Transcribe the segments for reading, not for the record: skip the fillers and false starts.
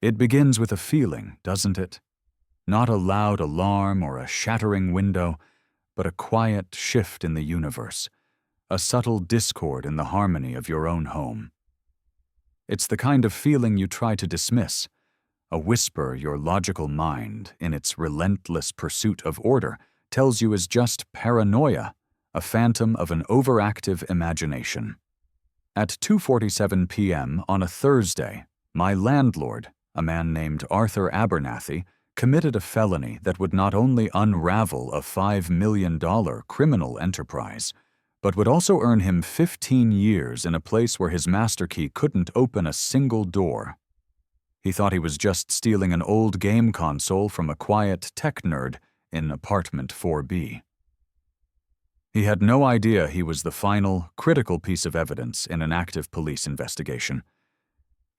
It begins with a feeling, doesn't it? Not a loud alarm or a shattering window, but a quiet shift in the universe, a subtle discord in the harmony of your own home. It's the kind of feeling you try to dismiss, a whisper your logical mind, in its relentless pursuit of order, tells you is just paranoia, a phantom of an overactive imagination. At 2:47 p.m. on a Thursday, my landlord, a man named Arthur Abernathy, committed a felony that would not only unravel a $5 million criminal enterprise, but would also earn him 15 years in a place where his master key couldn't open a single door. He thought he was just stealing an old game console from a quiet tech nerd in apartment 4B. He had no idea he was the final, critical piece of evidence in an active police investigation.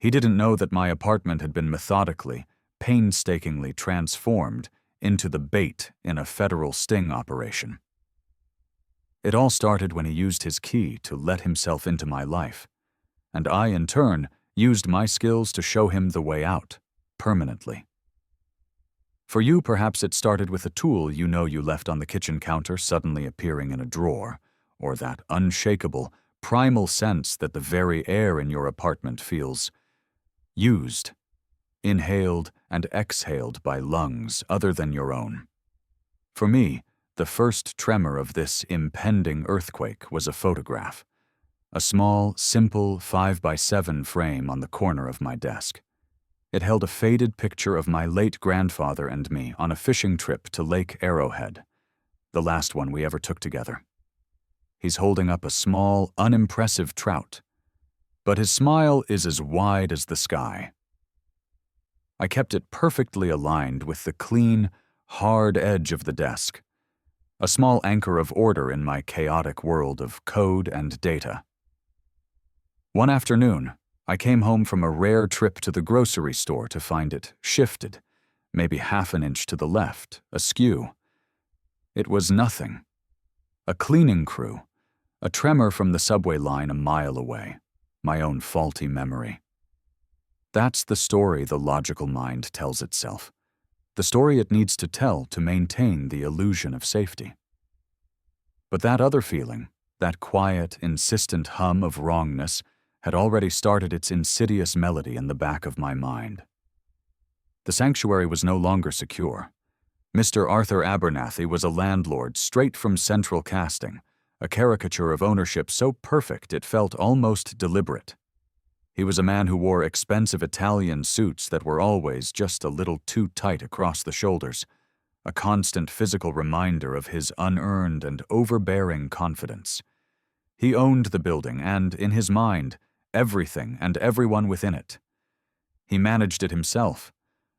He didn't know that my apartment had been methodically, painstakingly transformed into the bait in a federal sting operation. It all started when he used his key to let himself into my life, and I, in turn, used my skills to show him the way out, permanently. For you, perhaps it started with a tool you know you left on the kitchen counter suddenly appearing in a drawer, or that unshakable, primal sense that the very air in your apartment feels used, inhaled and exhaled by lungs other than your own. For me, the first tremor of this impending earthquake was a photograph, a small, simple 5x7 frame on the corner of my desk. It held a faded picture of my late grandfather and me on a fishing trip to Lake Arrowhead, the last one we ever took together. He's holding up a small, unimpressive trout, but his smile is as wide as the sky. I kept it perfectly aligned with the clean, hard edge of the desk, a small anchor of order in my chaotic world of code and data. One afternoon, I came home from a rare trip to the grocery store to find it shifted, maybe half an inch to the left, askew. It was nothing. A cleaning crew, a tremor from the subway line a mile away, my own faulty memory. That's the story the logical mind tells itself, the story it needs to tell to maintain the illusion of safety. But that other feeling, that quiet, insistent hum of wrongness, had already started its insidious melody in the back of my mind. The sanctuary was no longer secure. Mr. Arthur Abernathy was a landlord straight from central casting, a caricature of ownership so perfect it felt almost deliberate. He was a man who wore expensive Italian suits that were always just a little too tight across the shoulders, a constant physical reminder of his unearned and overbearing confidence. He owned the building and, in his mind, everything and everyone within it. He managed it himself,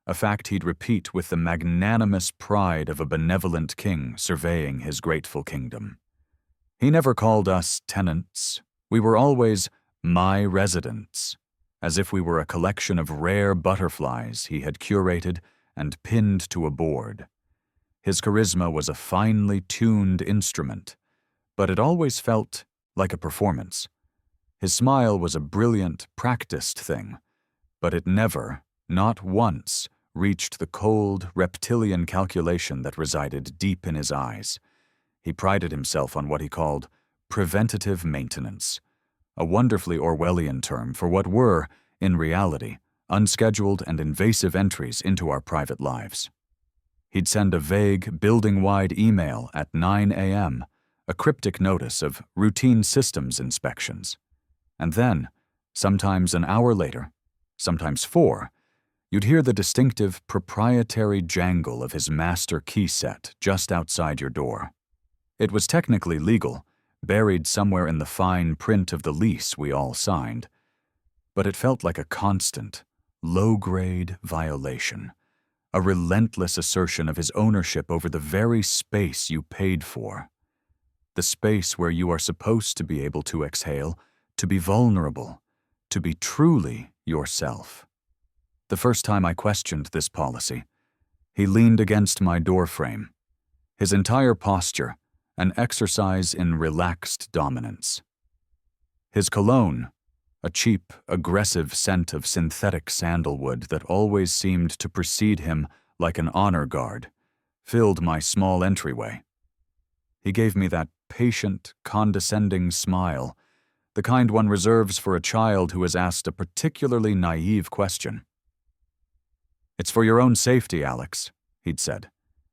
a fact he'd repeat with the magnanimous pride of a benevolent king surveying his grateful kingdom. He never called us tenants. We were always my residents, as if we were a collection of rare butterflies he had curated and pinned to a board. His charisma was a finely tuned instrument, but it always felt like a performance. His smile was a brilliant, practiced thing, but it never, not once, reached the cold, reptilian calculation that resided deep in his eyes. He prided himself on what he called preventative maintenance, a wonderfully Orwellian term for what were, in reality, unscheduled and invasive entries into our private lives. He'd send a vague, building-wide email at 9 a.m., a cryptic notice of routine systems inspections. And then, sometimes an hour later, sometimes 4, you'd hear the distinctive proprietary jangle of his master key set just outside your door. It was technically legal, buried somewhere in the fine print of the lease we all signed, but it felt like a constant, low-grade violation, a relentless assertion of his ownership over the very space you paid for, the space where you are supposed to be able to exhale, to be vulnerable, to be truly yourself. The first time I questioned this policy, he leaned against my doorframe, his entire posture an exercise in relaxed dominance. His cologne, a cheap, aggressive scent of synthetic sandalwood that always seemed to precede him like an honor guard, filled my small entryway. He gave me that patient, condescending smile, the kind one reserves for a child who has asked a particularly naive question. "It's for your own safety, Alex," he'd said,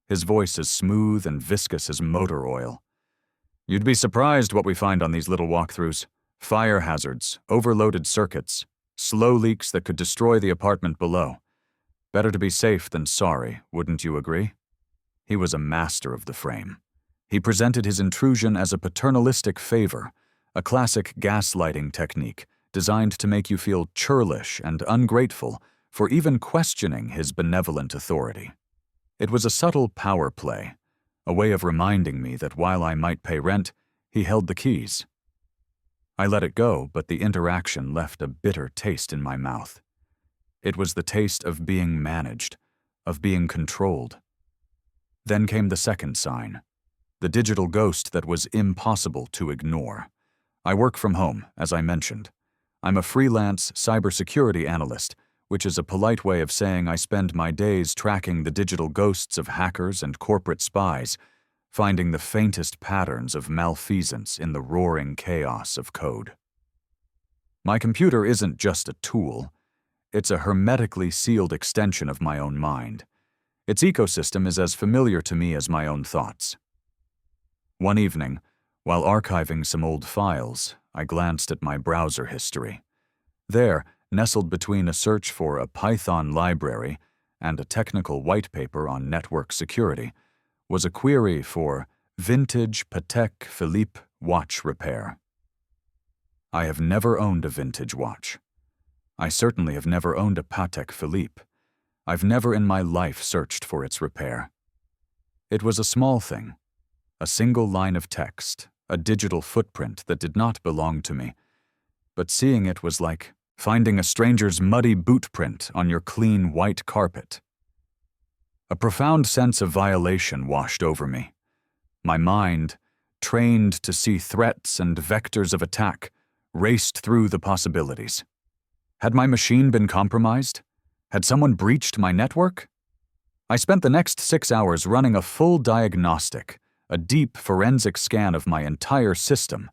his voice as smooth and viscous as motor oil. "You'd be surprised what we find on these little walkthroughs. Fire hazards, overloaded circuits, slow leaks that could destroy the apartment below. Better to be safe than sorry, wouldn't you agree?" He was a master of the frame. He presented his intrusion as a paternalistic favor, a classic gaslighting technique designed to make you feel churlish and ungrateful for even questioning his benevolent authority. It was a subtle power play, a way of reminding me that while I might pay rent, he held the keys. I let it go, but the interaction left a bitter taste in my mouth. It was the taste of being managed, of being controlled. Then came the second sign, the digital ghost that was impossible to ignore. I work from home, as I mentioned. I'm a freelance cybersecurity analyst, which is a polite way of saying I spend my days tracking the digital ghosts of hackers and corporate spies, finding the faintest patterns of malfeasance in the roaring chaos of code. My computer isn't just a tool. It's a hermetically sealed extension of my own mind. Its ecosystem is as familiar to me as my own thoughts. One evening, while archiving some old files, I glanced at my browser history. There, nestled between a search for a Python library and a technical white paper on network security, was a query for vintage Patek Philippe watch repair. I have never owned a vintage watch. I certainly have never owned a Patek Philippe. I've never in my life searched for its repair. It was a small thing, a single line of text, a digital footprint that did not belong to me, but seeing it was like finding a stranger's muddy boot print on your clean white carpet. A profound sense of violation washed over me. My mind, trained to see threats and vectors of attack, raced through the possibilities. Had my machine been compromised? Had someone breached my network? I spent the next 6 hours running a full diagnostic, a deep forensic scan of my entire system,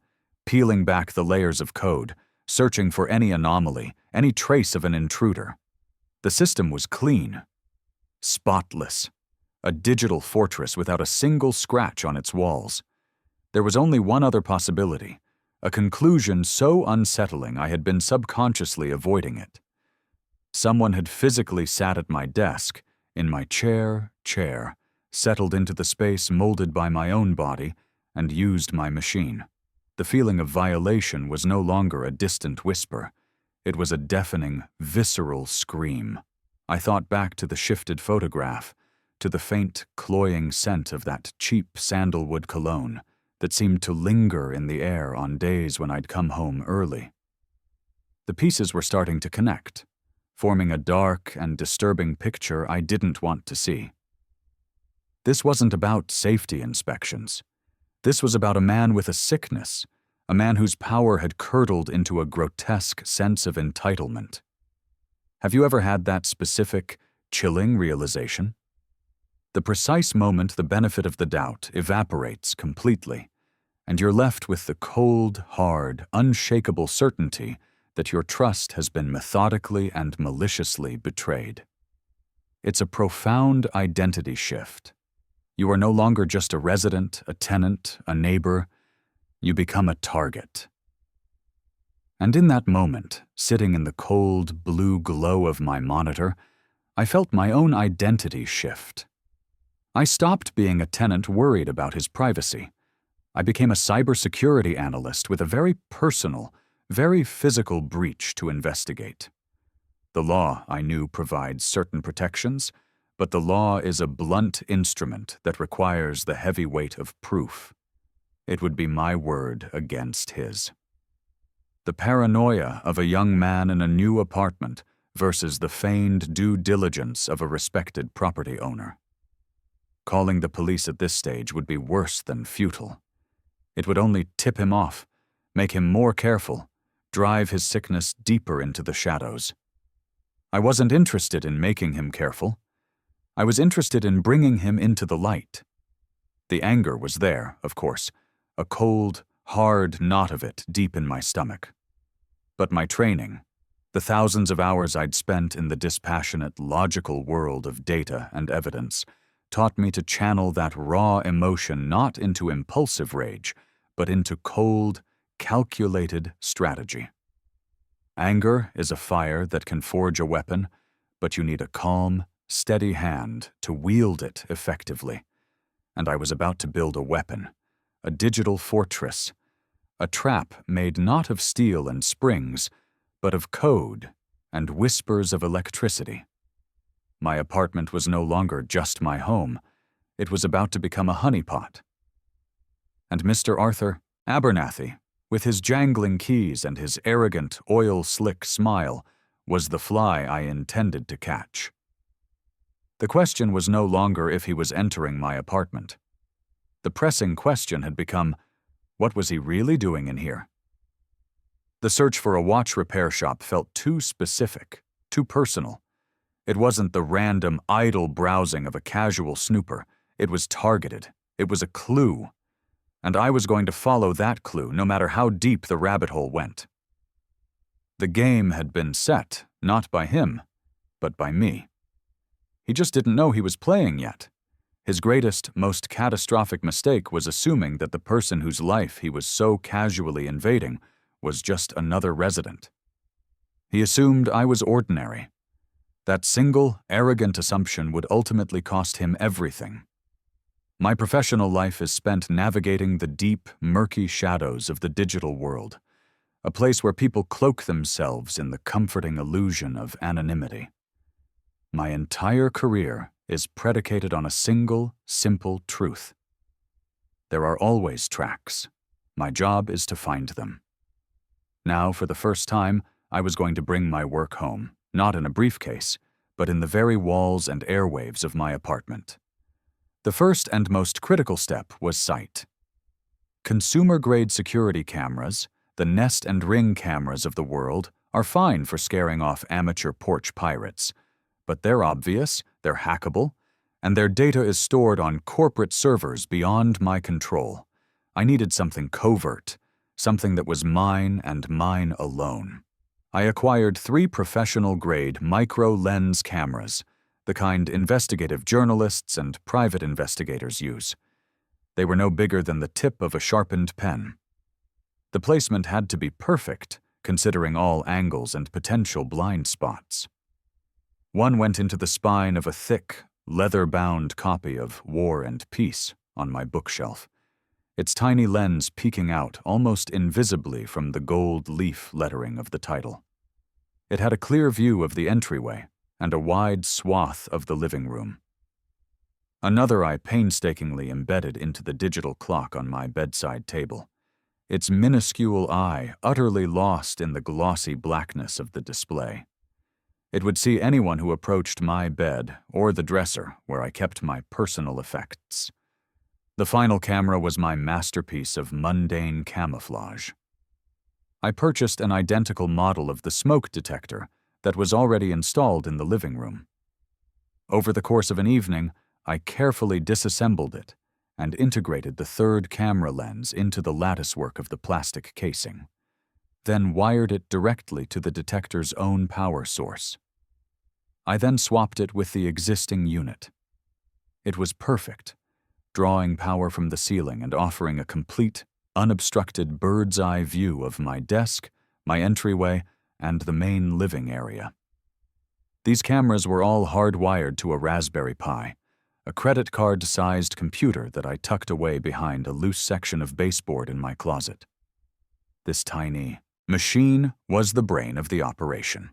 peeling back the layers of code, searching for any anomaly, any trace of an intruder. The system was clean, spotless, a digital fortress without a single scratch on its walls. There was only one other possibility, a conclusion so unsettling I had been subconsciously avoiding it. Someone had physically sat at my desk, in my chair, settled into the space molded by my own body, and used my machine. The feeling of violation was no longer a distant whisper. It was a deafening, visceral scream. I thought back to the shifted photograph, to the faint, cloying scent of that cheap sandalwood cologne that seemed to linger in the air on days when I'd come home early. The pieces were starting to connect, forming a dark and disturbing picture I didn't want to see. This wasn't about safety inspections. This was about a man with a sickness, a man whose power had curdled into a grotesque sense of entitlement. Have you ever had that specific, chilling realization? The precise moment the benefit of the doubt evaporates completely, and you're left with the cold, hard, unshakable certainty that your trust has been methodically and maliciously betrayed. It's a profound identity shift. You are no longer just a resident, a tenant, a neighbor. You become a target. And in that moment, sitting in the cold, blue glow of my monitor, I felt my own identity shift. I stopped being a tenant worried about his privacy. I became a cybersecurity analyst with a very personal, very physical breach to investigate. The law, I knew, provides certain protections, but the law is a blunt instrument that requires the heavy weight of proof. It would be my word against his. The paranoia of a young man in a new apartment versus the feigned due diligence of a respected property owner. Calling the police at this stage would be worse than futile. It would only tip him off, make him more careful, drive his sickness deeper into the shadows. I wasn't interested in making him careful. I was interested in bringing him into the light. The anger was there, of course, a cold, hard knot of it deep in my stomach. But my training, the thousands of hours I'd spent in the dispassionate, logical world of data and evidence, taught me to channel that raw emotion not into impulsive rage, but into cold, calculated strategy. Anger is a fire that can forge a weapon, but you need a calm, steady hand to wield it effectively. And I was about to build a weapon, a digital fortress, a trap made not of steel and springs, but of code and whispers of electricity. My apartment was no longer just my home. It was about to become a honeypot. And Mr. Arthur Abernathy, with his jangling keys and his arrogant, oil-slick smile, was the fly I intended to catch. The question was no longer if he was entering my apartment. The pressing question had become, what was he really doing in here? The search for a watch repair shop felt too specific, too personal. It wasn't the random, idle browsing of a casual snooper. It was targeted. It was a clue. And I was going to follow that clue no matter how deep the rabbit hole went. The game had been set, not by him, but by me. He just didn't know he was playing yet. His greatest, most catastrophic mistake was assuming that the person whose life he was so casually invading was just another resident. He assumed I was ordinary. That single, arrogant assumption would ultimately cost him everything. My professional life is spent navigating the deep, murky shadows of the digital world, a place where people cloak themselves in the comforting illusion of anonymity. My entire career is predicated on a single, simple truth. There are always tracks. My job is to find them. Now, for the first time, I was going to bring my work home, not in a briefcase, but in the very walls and airwaves of my apartment. The first and most critical step was sight. Consumer-grade security cameras, the Nest and Ring cameras of the world, are fine for scaring off amateur porch pirates, but they're obvious, they're hackable, and their data is stored on corporate servers beyond my control. I needed something covert, something that was mine and mine alone. I acquired 3 professional-grade micro-lens cameras, the kind investigative journalists and private investigators use. They were no bigger than the tip of a sharpened pen. The placement had to be perfect, considering all angles and potential blind spots. One went into the spine of a thick, leather-bound copy of War and Peace on my bookshelf, its tiny lens peeking out almost invisibly from the gold leaf lettering of the title. It had a clear view of the entryway and a wide swath of the living room. Another I painstakingly embedded into the digital clock on my bedside table, its minuscule eye utterly lost in the glossy blackness of the display. It would see anyone who approached my bed or the dresser where I kept my personal effects. The final camera was my masterpiece of mundane camouflage. I purchased an identical model of the smoke detector that was already installed in the living room. Over the course of an evening, I carefully disassembled it and integrated the third camera lens into the latticework of the plastic casing, then wired it directly to the detector's own power source. I then swapped it with the existing unit. It was perfect, drawing power from the ceiling and offering a complete, unobstructed bird's-eye view of my desk, my entryway, and the main living area. These cameras were all hardwired to a Raspberry Pi, a credit card-sized computer that I tucked away behind a loose section of baseboard in my closet. This tiny machine was the brain of the operation.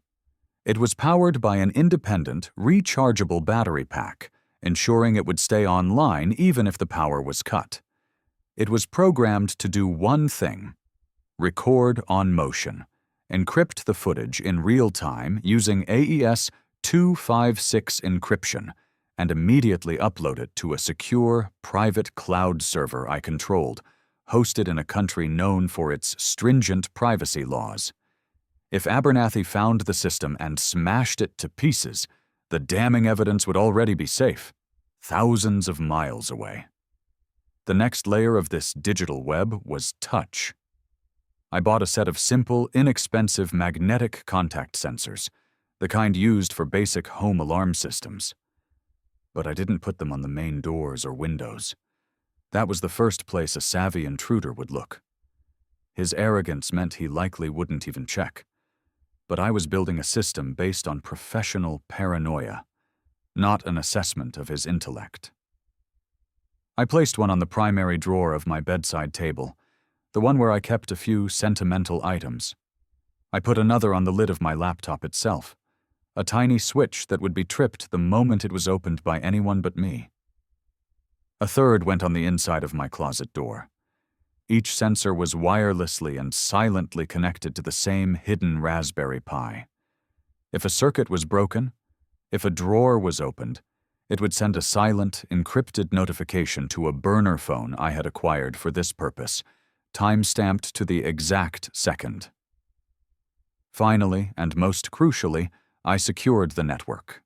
It was powered by an independent, rechargeable battery pack, ensuring it would stay online even if the power was cut. It was programmed to do one thing: record on motion, encrypt the footage in real time using AES 256 encryption, and immediately upload it to a secure, private cloud server I controlled, hosted in a country known for its stringent privacy laws. If Abernathy found the system and smashed it to pieces, the damning evidence would already be safe, thousands of miles away. The next layer of this digital web was touch. I bought a set of simple, inexpensive magnetic contact sensors, the kind used for basic home alarm systems. But I didn't put them on the main doors or windows. That was the first place a savvy intruder would look. His arrogance meant he likely wouldn't even check. But I was building a system based on professional paranoia, not an assessment of his intellect. I placed one on the primary drawer of my bedside table, the one where I kept a few sentimental items. I put another on the lid of my laptop itself, a tiny switch that would be tripped the moment it was opened by anyone but me. A third went on the inside of my closet door. Each sensor was wirelessly and silently connected to the same hidden Raspberry Pi. If a circuit was broken, if a drawer was opened, it would send a silent, encrypted notification to a burner phone I had acquired for this purpose, time-stamped to the exact second. Finally, and most crucially, I secured the network.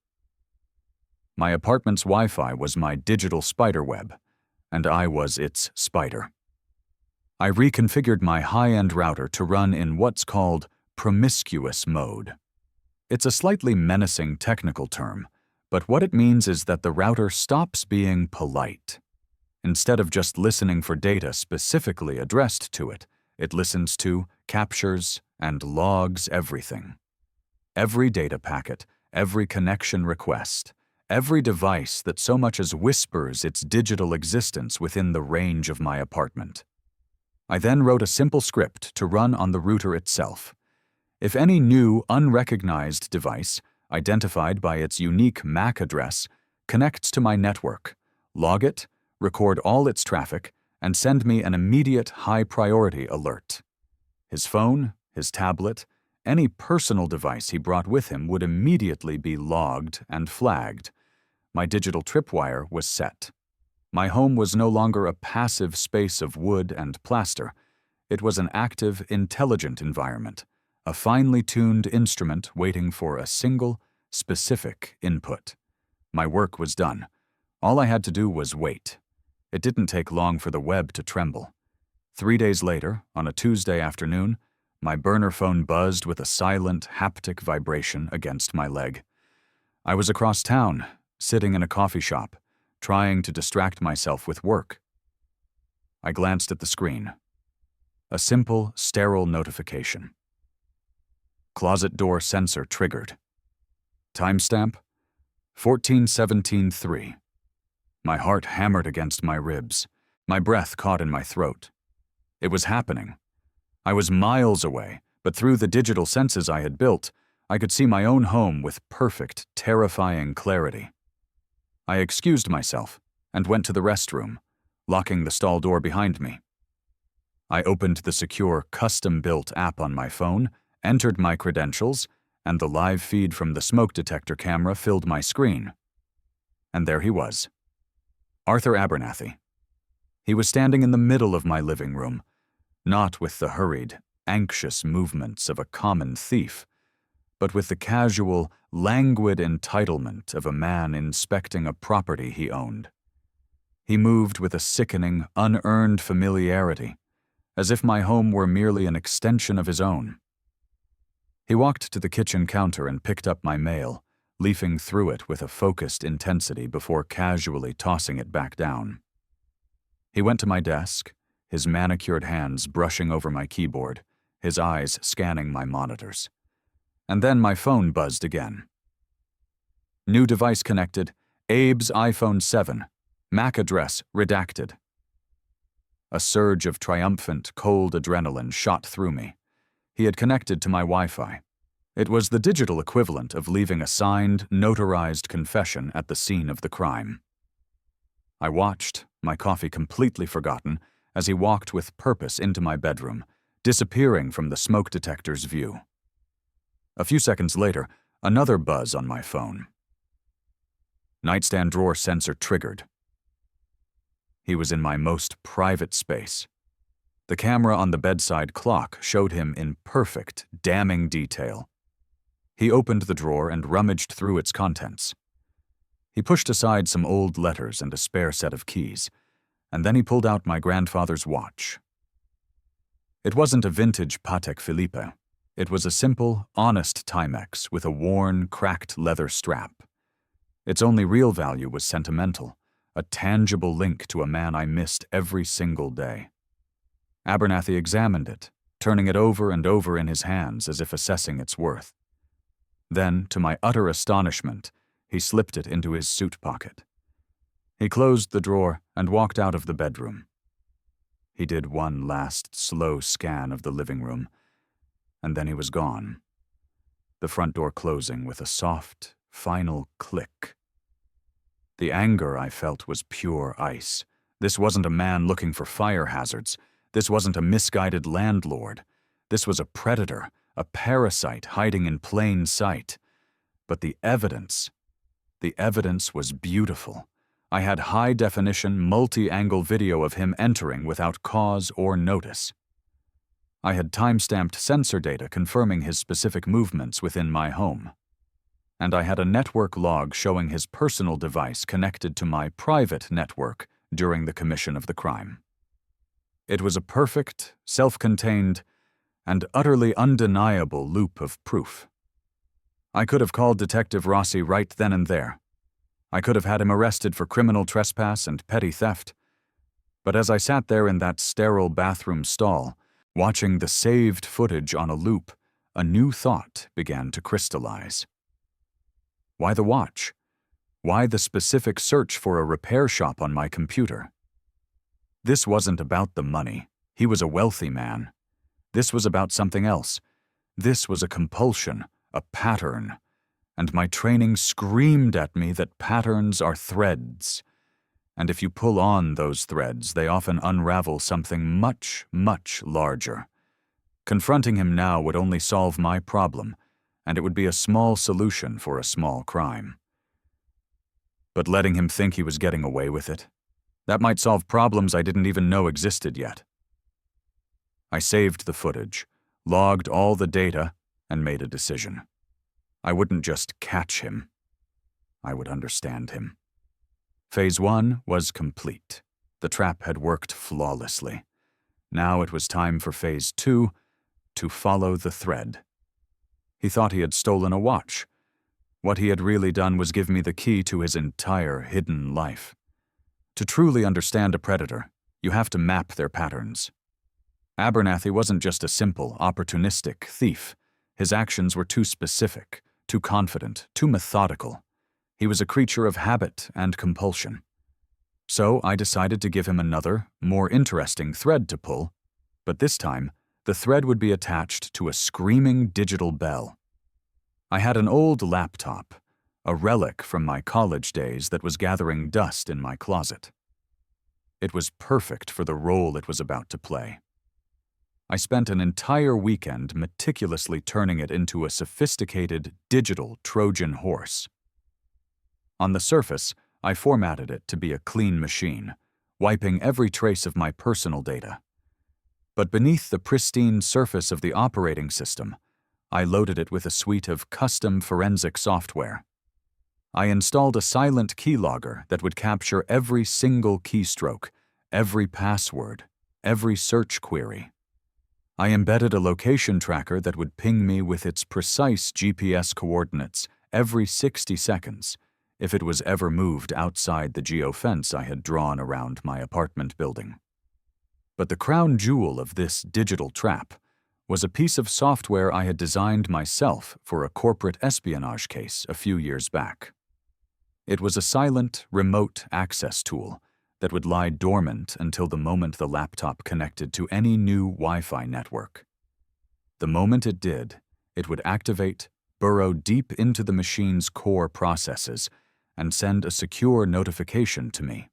My apartment's Wi-Fi was my digital spiderweb, and I was its spider. I reconfigured my high-end router to run in what's called promiscuous mode. It's a slightly menacing technical term, but what it means is that the router stops being polite. Instead of just listening for data specifically addressed to it, it listens to, captures, and logs everything. Every data packet, every connection request, every device that so much as whispers its digital existence within the range of my apartment. I then wrote a simple script to run on the router itself. If any new, unrecognized device, identified by its unique MAC address, connects to my network, log it, record all its traffic, and send me an immediate high-priority alert. His phone, his tablet, any personal device he brought with him would immediately be logged and flagged. My digital tripwire was set. My home was no longer a passive space of wood and plaster. It was an active, intelligent environment, a finely tuned instrument waiting for a single, specific input. My work was done. All I had to do was wait. It didn't take long for the web to tremble. 3 days later, on a Tuesday afternoon, my burner phone buzzed with a silent, haptic vibration against my leg. I was across town, sitting in a coffee shop, trying to distract myself with work. I glanced at the screen. A simple, sterile notification. Closet door sensor triggered. Timestamp 14/17/3. My heart hammered against my ribs. My breath caught in my throat. It was happening. I was miles away, but through the digital senses I had built, I could see my own home with perfect, terrifying clarity. I excused myself and went to the restroom, locking the stall door behind me. I opened the secure, custom-built app on my phone, entered my credentials, and the live feed from the smoke detector camera filled my screen. And there he was, Arthur Abernathy. He was standing in the middle of my living room, not with the hurried, anxious movements of a common thief, but with the casual, languid entitlement of a man inspecting a property he owned. He moved with a sickening, unearned familiarity, as if my home were merely an extension of his own. He walked to the kitchen counter and picked up my mail, leafing through it with a focused intensity before casually tossing it back down. He went to my desk, his manicured hands brushing over my keyboard, his eyes scanning my monitors. And then my phone buzzed again. New device connected, Abe's iPhone 7, MAC address redacted. A surge of triumphant, cold adrenaline shot through me. He had connected to my Wi-Fi. It was the digital equivalent of leaving a signed, notarized confession at the scene of the crime. I watched, my coffee completely forgotten, as he walked with purpose into my bedroom, disappearing from the smoke detector's view. A few seconds later, another buzz on my phone. Nightstand drawer sensor triggered. He was in my most private space. The camera on the bedside clock showed him in perfect, damning detail. He opened the drawer and rummaged through its contents. He pushed aside some old letters and a spare set of keys, and then he pulled out my grandfather's watch. It wasn't a vintage Patek Philippe. It was a simple, honest Timex with a worn, cracked leather strap. Its only real value was sentimental, a tangible link to a man I missed every single day. Abernathy examined it, turning it over and over in his hands as if assessing its worth. Then, to my utter astonishment, he slipped it into his suit pocket. He closed the drawer and walked out of the bedroom. He did one last slow scan of the living room, and then he was gone, the front door closing with a soft, final click. The anger I felt was pure ice. This wasn't a man looking for fire hazards. This wasn't a misguided landlord. This was a predator, a parasite hiding in plain sight. But the evidence was beautiful. I had high-definition, multi-angle video of him entering without cause or notice. I had time-stamped sensor data confirming his specific movements within my home. And I had a network log showing his personal device connected to my private network during the commission of the crime. It was a perfect, self-contained, and utterly undeniable loop of proof. I could have called Detective Rossi right then and there. I could have had him arrested for criminal trespass and petty theft. But as I sat there in that sterile bathroom stall, watching the saved footage on a loop, a new thought began to crystallize. Why the watch? Why the specific search for a repair shop on my computer? This wasn't about the money. He was a wealthy man. This was about something else. This was a compulsion, a pattern. And my training screamed at me that patterns are threads. And if you pull on those threads, they often unravel something much, much larger. Confronting him now would only solve my problem, and it would be a small solution for a small crime. But letting him think he was getting away with it, that might solve problems I didn't even know existed yet. I saved the footage, logged all the data, and made a decision. I wouldn't just catch him. I would understand him. Phase 1 was complete. The trap had worked flawlessly. Now it was time for Phase 2, to follow the thread. He thought he had stolen a watch. What he had really done was give me the key to his entire hidden life. To truly understand a predator, you have to map their patterns. Abernathy wasn't just a simple, opportunistic thief. His actions were too specific, too confident, too methodical. He was a creature of habit and compulsion. So I decided to give him another, more interesting thread to pull, but this time, the thread would be attached to a screaming digital bell. I had an old laptop, a relic from my college days that was gathering dust in my closet. It was perfect for the role it was about to play. I spent an entire weekend meticulously turning it into a sophisticated digital Trojan horse. On the surface, I formatted it to be a clean machine, wiping every trace of my personal data. But beneath the pristine surface of the operating system, I loaded it with a suite of custom forensic software. I installed a silent keylogger that would capture every single keystroke, every password, every search query. I embedded a location tracker that would ping me with its precise GPS coordinates every 60 seconds if it was ever moved outside the geofence I had drawn around my apartment building. But the crown jewel of this digital trap was a piece of software I had designed myself for a corporate espionage case a few years back. It was a silent, remote access tool that would lie dormant until the moment the laptop connected to any new Wi-Fi network. The moment it did, it would activate, burrow deep into the machine's core processes, and send a secure notification to me.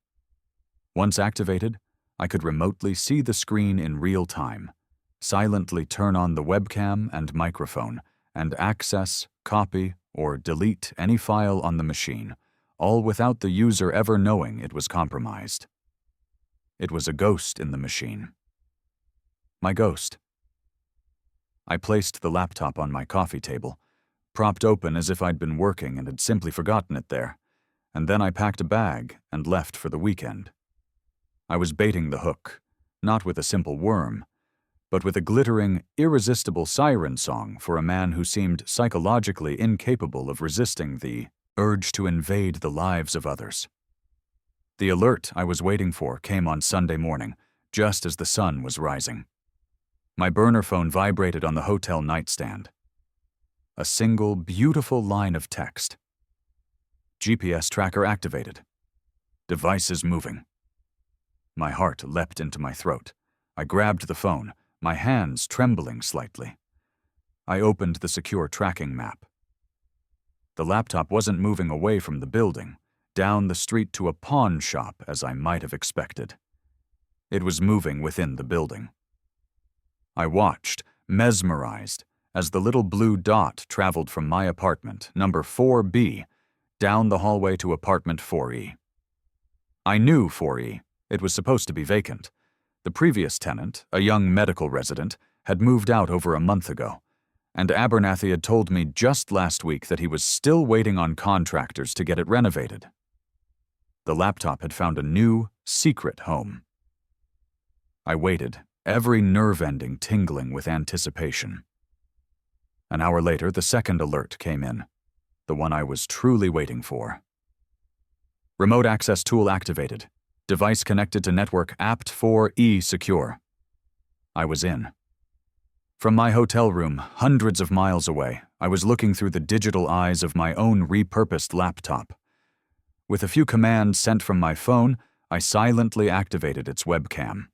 Once activated, I could remotely see the screen in real time, silently turn on the webcam and microphone, and access, copy, or delete any file on the machine, all without the user ever knowing it was compromised. It was a ghost in the machine. My ghost. I placed the laptop on my coffee table, propped open as if I'd been working and had simply forgotten it there, and then I packed a bag and left for the weekend. I was baiting the hook, not with a simple worm, but with a glittering, irresistible siren song for a man who seemed psychologically incapable of resisting the urge to invade the lives of others. The alert I was waiting for came on Sunday morning, just as the sun was rising. My burner phone vibrated on the hotel nightstand. A single, beautiful line of text. GPS tracker activated. Devices moving. My heart leapt into my throat. I grabbed the phone, my hands trembling slightly. I opened the secure tracking map. The laptop wasn't moving away from the building, down the street to a pawn shop as I might have expected. It was moving within the building. I watched, mesmerized, as the little blue dot traveled from my apartment, number 4B, down the hallway to apartment 4E. I knew 4E. It was supposed to be vacant. The previous tenant, a young medical resident, had moved out over a month ago, and Abernathy had told me just last week that he was still waiting on contractors to get it renovated. The laptop had found a new, secret home. I waited, every nerve ending tingling with anticipation. An hour later, the second alert came in, the one I was truly waiting for. Remote access tool activated. Device connected to network apt4E secure. I was in. From my hotel room, hundreds of miles away, I was looking through the digital eyes of my own repurposed laptop. With a few commands sent from my phone, I silently activated its webcam.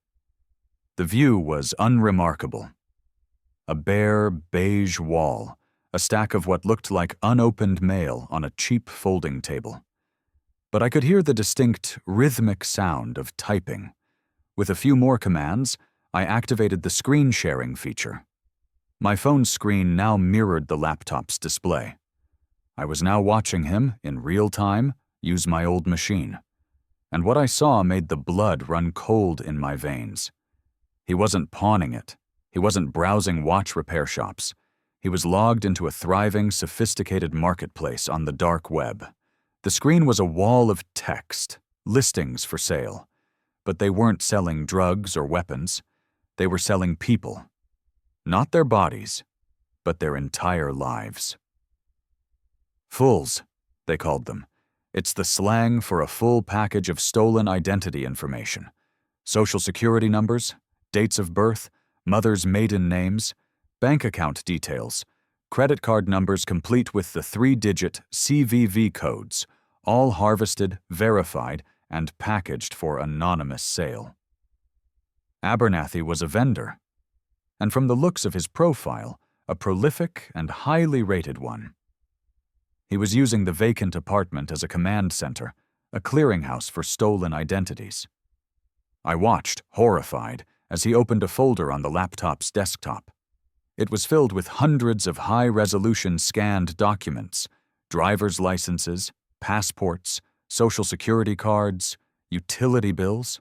The view was unremarkable. A bare, beige wall, a stack of what looked like unopened mail on a cheap folding table. But I could hear the distinct, rhythmic sound of typing. With a few more commands, I activated the screen sharing feature. My phone's screen now mirrored the laptop's display. I was now watching him, in real time, use my old machine. And what I saw made the blood run cold in my veins. He wasn't pawning it. He wasn't browsing watch repair shops. He was logged into a thriving, sophisticated marketplace on the dark web. The screen was a wall of text, listings for sale. But they weren't selling drugs or weapons. They were selling people. Not their bodies, but their entire lives. Fulls, they called them. It's the slang for a full package of stolen identity information. Social security numbers, dates of birth, mother's maiden names, bank account details, credit card numbers complete with the 3-digit CVV codes, all harvested, verified, and packaged for anonymous sale. Abernathy was a vendor, and from the looks of his profile, a prolific and highly rated one. He was using the vacant apartment as a command center, a clearinghouse for stolen identities. I watched, horrified, as he opened a folder on the laptop's desktop. It was filled with hundreds of high-resolution scanned documents, driver's licenses, passports, social security cards, utility bills.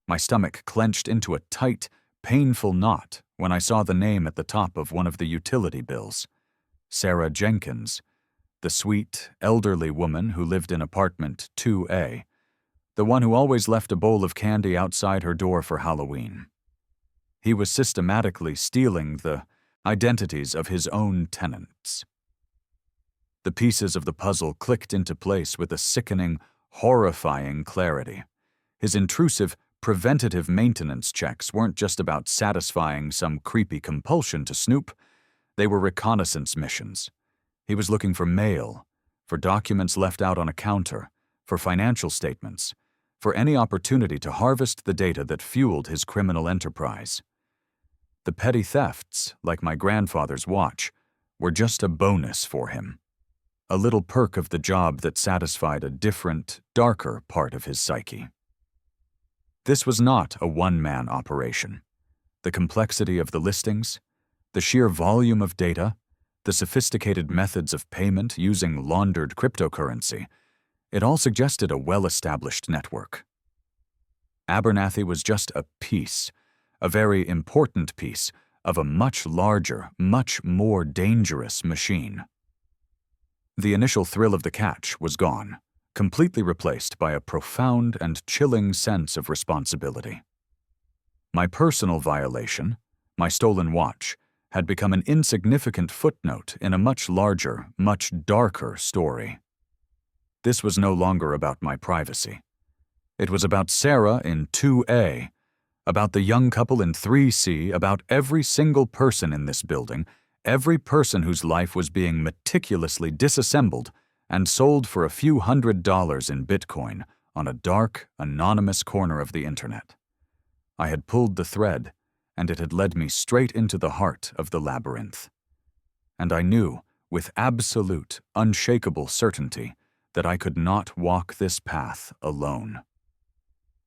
My stomach clenched into a tight, painful knot when I saw the name at the top of one of the utility bills. Sarah Jenkins, the sweet, elderly woman who lived in apartment 2A, the one who always left a bowl of candy outside her door for Halloween. He was systematically stealing the identities of his own tenants. The pieces of the puzzle clicked into place with a sickening, horrifying clarity. His intrusive, preventative maintenance checks weren't just about satisfying some creepy compulsion to snoop. They were reconnaissance missions. He was looking for mail, for documents left out on a counter, for financial statements, for any opportunity to harvest the data that fueled his criminal enterprise. The petty thefts, like my grandfather's watch, were just a bonus for him. A little perk of the job that satisfied a different, darker part of his psyche. This was not a one-man operation. The complexity of the listings, the sheer volume of data, the sophisticated methods of payment using laundered cryptocurrency, it all suggested a well-established network. Abernathy was just a piece a very important piece of a much larger, much more dangerous machine. The initial thrill of the catch was gone, completely replaced by a profound and chilling sense of responsibility. My personal violation, my stolen watch, had become an insignificant footnote in a much larger, much darker story. This was no longer about my privacy. It was about Sarah in 2A, about the young couple in 3C, about every single person in this building, every person whose life was being meticulously disassembled and sold for a few $100s in Bitcoin on a dark, anonymous corner of the internet. I had pulled the thread, and it had led me straight into the heart of the labyrinth. And I knew, with absolute, unshakable certainty, that I could not walk this path alone.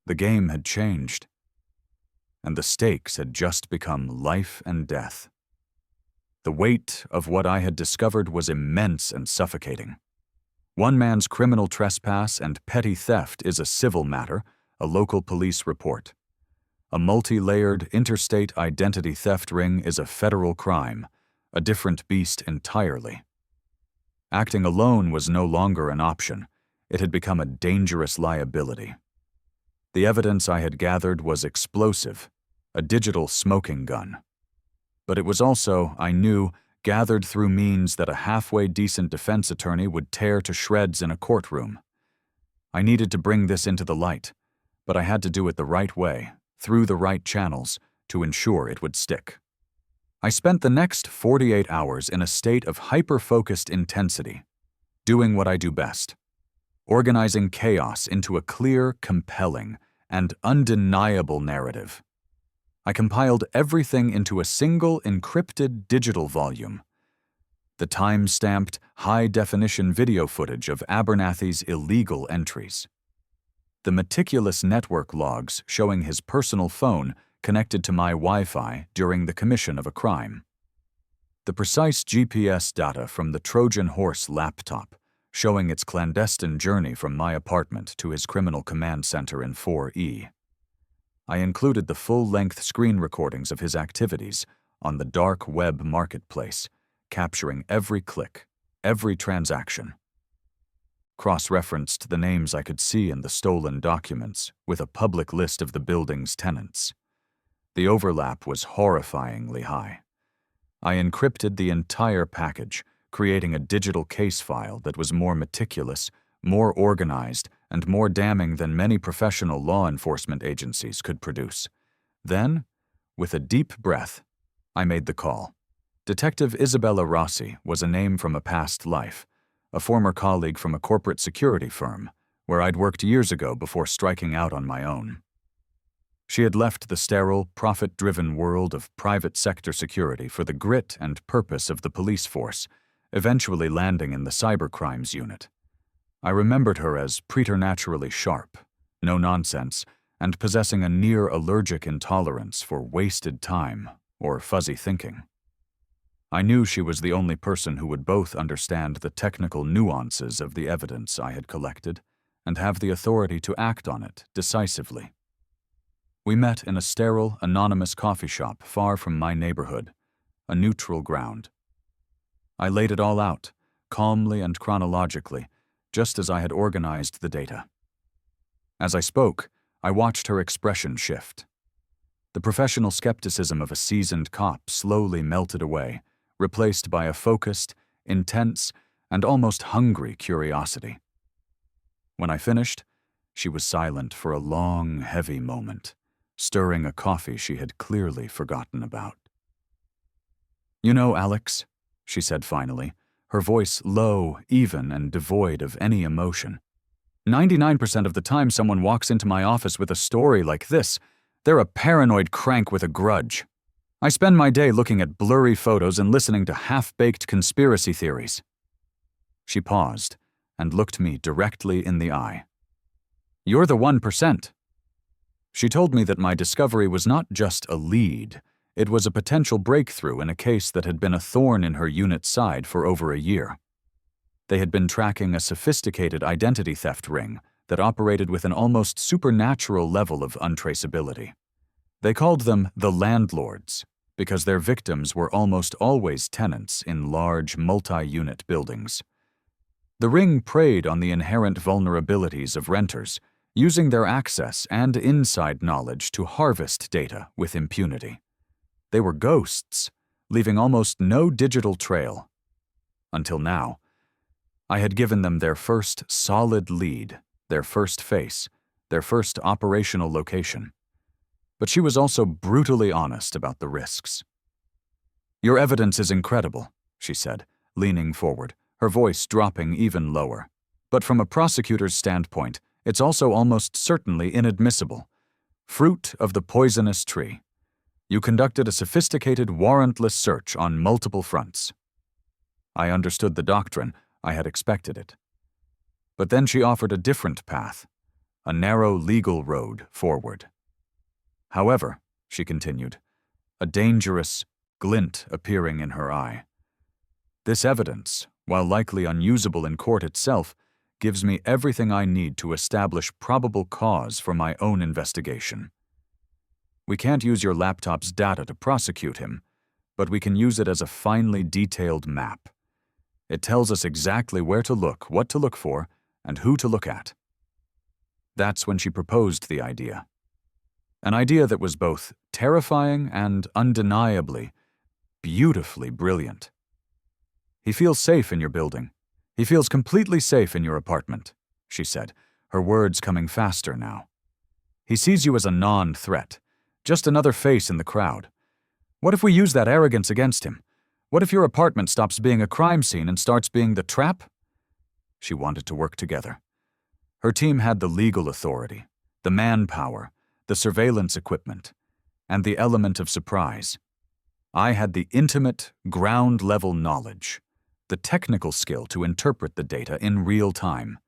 The game had changed, and the stakes had just become life and death. The weight of what I had discovered was immense and suffocating. One man's criminal trespass and petty theft is a civil matter, a local police report. A multi-layered interstate identity theft ring is a federal crime, a different beast entirely. Acting alone was no longer an option. It had become a dangerous liability. The evidence I had gathered was explosive, a digital smoking gun. But it was also, I knew, gathered through means that a halfway decent defense attorney would tear to shreds in a courtroom. I needed to bring this into the light, but I had to do it the right way, through the right channels, to ensure it would stick. I spent the next 48 hours in a state of hyper-focused intensity, doing what I do best, organizing chaos into a clear, compelling, and undeniable narrative. I compiled everything into a single encrypted digital volume. The time-stamped, high-definition video footage of Abernathy's illegal entries. The meticulous network logs showing his personal phone connected to my Wi-Fi during the commission of a crime. The precise GPS data from the Trojan horse laptop showing its clandestine journey from my apartment to his criminal command center in 4E. I included the full-length screen recordings of his activities on the dark web marketplace, capturing every click, every transaction. Cross-referenced the names I could see in the stolen documents with a public list of the building's tenants. The overlap was horrifyingly high. I encrypted the entire package, creating a digital case file that was more meticulous, more organized, and more damning than many professional law enforcement agencies could produce. Then, with a deep breath, I made the call. Detective Isabella Rossi was a name from a past life, a former colleague from a corporate security firm, where I'd worked years ago before striking out on my own. She had left the sterile, profit-driven world of private sector security for the grit and purpose of the police force, eventually landing in the cybercrimes unit. I remembered her as preternaturally sharp, no nonsense, and possessing a near-allergic intolerance for wasted time or fuzzy thinking. I knew she was the only person who would both understand the technical nuances of the evidence I had collected and have the authority to act on it decisively. We met in a sterile, anonymous coffee shop far from my neighborhood, a neutral ground. I laid it all out, calmly and chronologically, just as I had organized the data. As I spoke, I watched her expression shift. The professional skepticism of a seasoned cop slowly melted away, replaced by a focused, intense, and almost hungry curiosity. When I finished, she was silent for a long, heavy moment, stirring a coffee she had clearly forgotten about. "You know, Alex," she said finally, her voice low, even, and devoid of any emotion. 99% of the time someone walks into my office with a story like this, they're a paranoid crank with a grudge. I spend my day looking at blurry photos and listening to half-baked conspiracy theories. She paused and looked me directly in the eye. "You're the 1%. She told me that my discovery was not just a lead, it was a potential breakthrough in a case that had been a thorn in her unit's side for over a year. They had been tracking a sophisticated identity theft ring that operated with an almost supernatural level of untraceability. They called them the landlords because their victims were almost always tenants in large multi-unit buildings. The ring preyed on the inherent vulnerabilities of renters, using their access and inside knowledge to harvest data with impunity. They were ghosts, leaving almost no digital trail. Until now, I had given them their first solid lead, their first face, their first operational location. But she was also brutally honest about the risks. "Your evidence is incredible," she said, leaning forward, her voice dropping even lower. "But from a prosecutor's standpoint, it's also almost certainly inadmissible. Fruit of the poisonous tree. You conducted a sophisticated warrantless search on multiple fronts." I understood the doctrine. I had expected it. But then she offered a different path, a narrow legal road forward. "However," she continued, a dangerous glint appearing in her eye, "this evidence, while likely unusable in court itself, gives me everything I need to establish probable cause for my own investigation. We can't use your laptop's data to prosecute him, but we can use it as a finely detailed map. It tells us exactly where to look, what to look for, and who to look at." That's when she proposed the idea. An idea that was both terrifying and undeniably, beautifully brilliant. "He feels safe in your building. He feels completely safe in your apartment," she said, her words coming faster now. "He sees you as a non-threat, just another face in the crowd. What if we use that arrogance against him? What if your apartment stops being a crime scene and starts being the trap?" She wanted to work together. Her team had the legal authority, the manpower, the surveillance equipment, and the element of surprise. I had the intimate, ground-level knowledge, the technical skill to interpret the data in real time.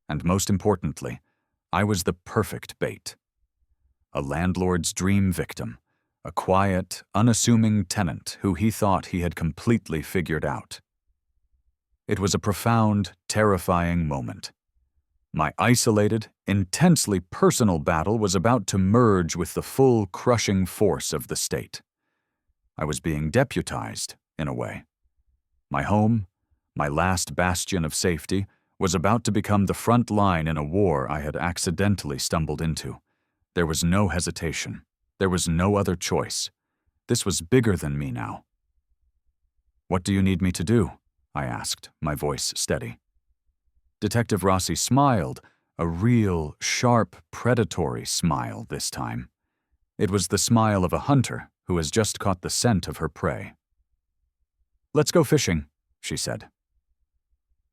And most importantly, I was the perfect bait. A landlord's dream victim, a quiet, unassuming tenant who he thought he had completely figured out. It was a profound, terrifying moment. My isolated, intensely personal battle was about to merge with the full, crushing force of the state. I was being deputized, in a way. My home, my last bastion of safety, was about to become the front line in a war I had accidentally stumbled into. There was no hesitation. There was no other choice. This was bigger than me now. "What do you need me to do?" I asked, my voice steady. Detective Rossi smiled, a real, sharp, predatory smile this time. It was the smile of a hunter who has just caught the scent of her prey. "Let's go fishing," she said.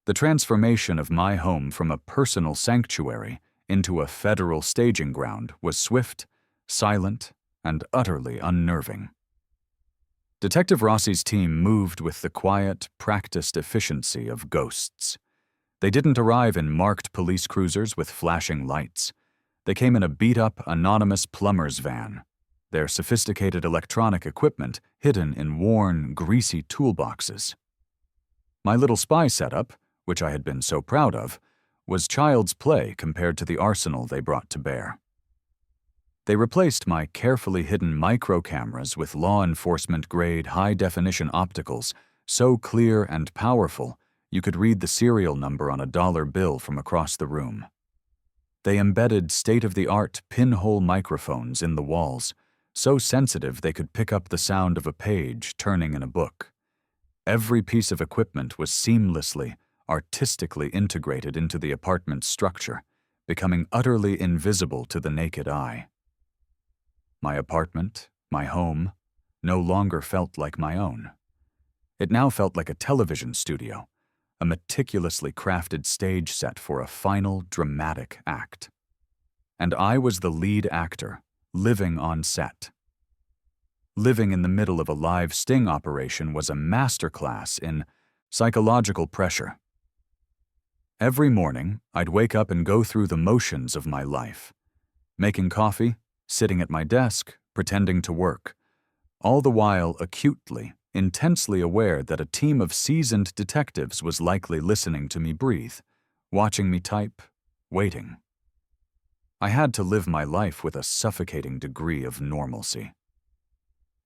The transformation of my home from a personal sanctuary into a federal staging ground was swift, silent, and utterly unnerving. Detective Rossi's team moved with the quiet, practiced efficiency of ghosts. They didn't arrive in marked police cruisers with flashing lights. They came in a beat-up, anonymous plumber's van, their sophisticated electronic equipment hidden in worn, greasy toolboxes. My little spy setup, which I had been so proud of, was child's play compared to the arsenal they brought to bear. They replaced my carefully hidden micro cameras with law enforcement-grade high-definition opticals so clear and powerful you could read the serial number on a dollar bill from across the room. They embedded state-of-the-art pinhole microphones in the walls, so sensitive they could pick up the sound of a page turning in a book. Every piece of equipment was seamlessly, artistically integrated into the apartment's structure, becoming utterly invisible to the naked eye. My apartment, my home, no longer felt like my own. It now felt like a television studio, a meticulously crafted stage set for a final dramatic act. And I was the lead actor, living on set. Living in the middle of a live sting operation was a masterclass in psychological pressure. Every morning, I'd wake up and go through the motions of my life, making coffee, sitting at my desk, pretending to work, all the while acutely, intensely aware that a team of seasoned detectives was likely listening to me breathe, watching me type, waiting. I had to live my life with a suffocating degree of normalcy.